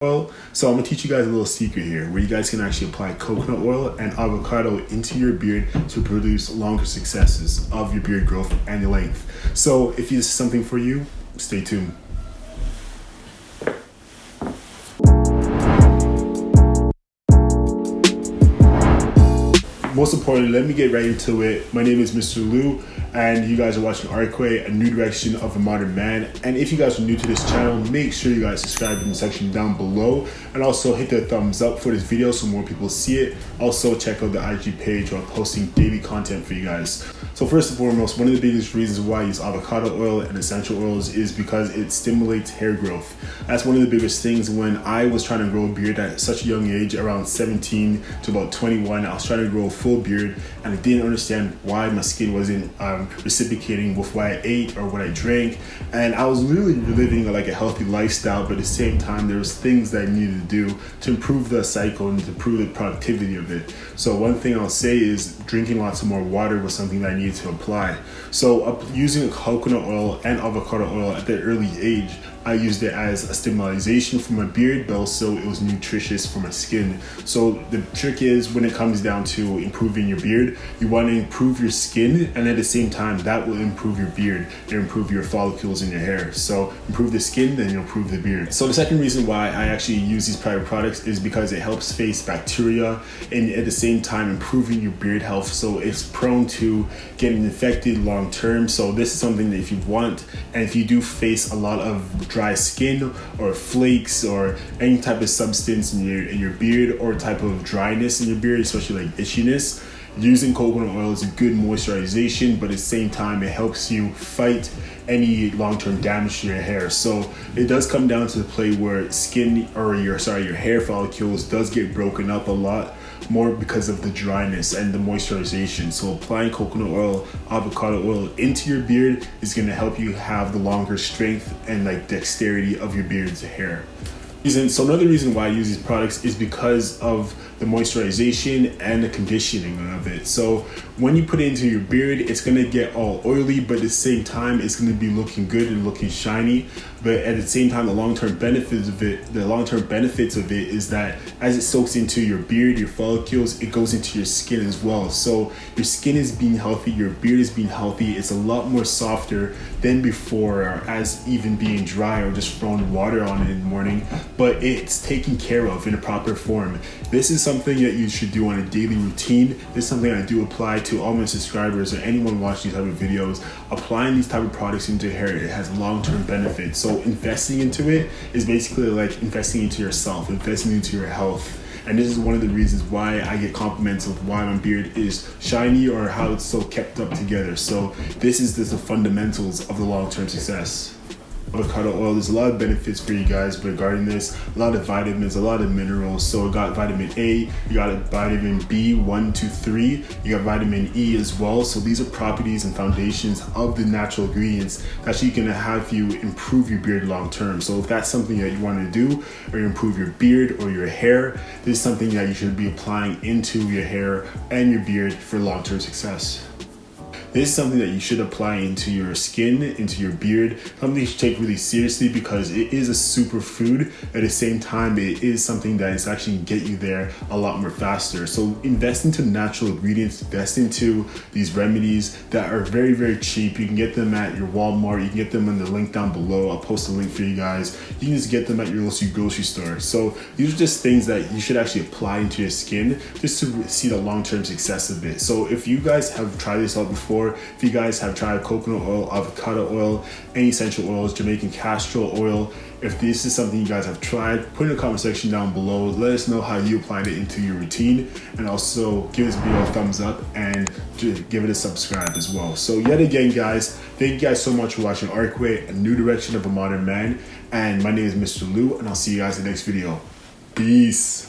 oil. So I'm gonna teach you guys a little secret here where you guys can actually apply coconut oil and avocado into your beard to produce longer successes of your beard growth and your length. So if this is something for you, stay tuned. Most importantly, let me get right into it. My name is Mr. Lou, and you guys are watching ARCCWAY, a new direction of a modern man. And if you guys are new to this channel, make sure you guys subscribe in the section down below, and also hit the thumbs up for this video so more people see it. Also check out the IG page where I'm posting daily content for you guys. So first and foremost, one of the biggest reasons why I use avocado oil and essential oils is because it stimulates hair growth. That's one of the biggest things. When I was trying to grow a beard at such a young age, around 17 to about 21, I was trying to grow a full beard, and I didn't understand why my skin wasn't reciprocating with what I ate or what I drank. And I was really living like a healthy lifestyle, but at the same time there was things that I needed to do to improve the cycle and to improve the productivity of it. So one thing I'll say is drinking lots of more water was something that I needed to apply. So using coconut oil and avocado oil at that early age, I used it as a stimulation for my beard, but also it was nutritious for my skin. So the trick is, when it comes down to improving your beard, you want to improve your skin, and at the same time that will improve your beard and improve your follicles in your hair. So improve the skin, then you'll improve the beard. So the second reason why I actually use these private products is because it helps face bacteria and at the same time improving your beard health, so it's prone to getting infected long term. So this is something that if you want, and if you do face a lot of dry skin or flakes or any type of substance in your beard or type of dryness in your beard, especially like itchiness, using coconut oil is a good moisturization, but at the same time it helps you fight any long-term damage to your hair. So it does come down to the play where skin or your hair follicles does get broken up a lot more because of the dryness and the moisturization. So applying coconut oil, avocado oil into your beard is going to help you have the longer strength and like dexterity of your beard's hair. So another reason why I use these products is because of the moisturization and the conditioning of it. So when you put it into your beard, it's gonna get all oily, but at the same time it's gonna be looking good and looking shiny. But at the same time, the long-term benefits of it is that as it soaks into your beard, your follicles, it goes into your skin as well. So your skin is being healthy, your beard is being healthy. It's a lot more softer than before, or as even being dry or just throwing water on it in the morning, but it's taken care of in a proper form. This is something that you should do on a daily routine. This is something I do apply to all my subscribers or anyone watching these type of videos. Applying these type of products into hair, it has long-term benefits. So investing into it is basically like investing into yourself, investing into your health. And this is one of the reasons why I get compliments of why my beard is shiny or how it's so kept up together. So this is the fundamentals of the long-term success. Avocado oil, there's a lot of benefits for you guys regarding this. A lot of vitamins, a lot of minerals. So it got vitamin A, you got vitamin B, 1, 2, 3, you got vitamin E as well. So these are properties and foundations of the natural ingredients that's actually gonna have you improve your beard long term. So if that's something that you want to do, or improve your beard or your hair, this is something that you should be applying into your hair and your beard for long-term success. This is something that you should apply into your skin, into your beard, something you should take really seriously because it is a superfood. At the same time, it is something that is actually going to get you there a lot more faster. So invest into natural ingredients, invest into these remedies that are very, very cheap. You can get them at your Walmart, you can get them in the link down below. I'll post a link for you guys. You can just get them at your local grocery store. So these are just things that you should actually apply into your skin just to see the long-term success of it. So if you guys have tried this out before, if you guys have tried coconut oil, avocado oil, any essential oils, Jamaican castor oil, if this is something you guys have tried, put in the comment section down below. Let us know how you applied it into your routine, and also give this video a thumbs up and give it a subscribe as well. So yet again, guys, thank you guys so much for watching ARCCWAY, a new direction of a modern man. And my name is Mr. Lou, and I'll see you guys in the next video. Peace.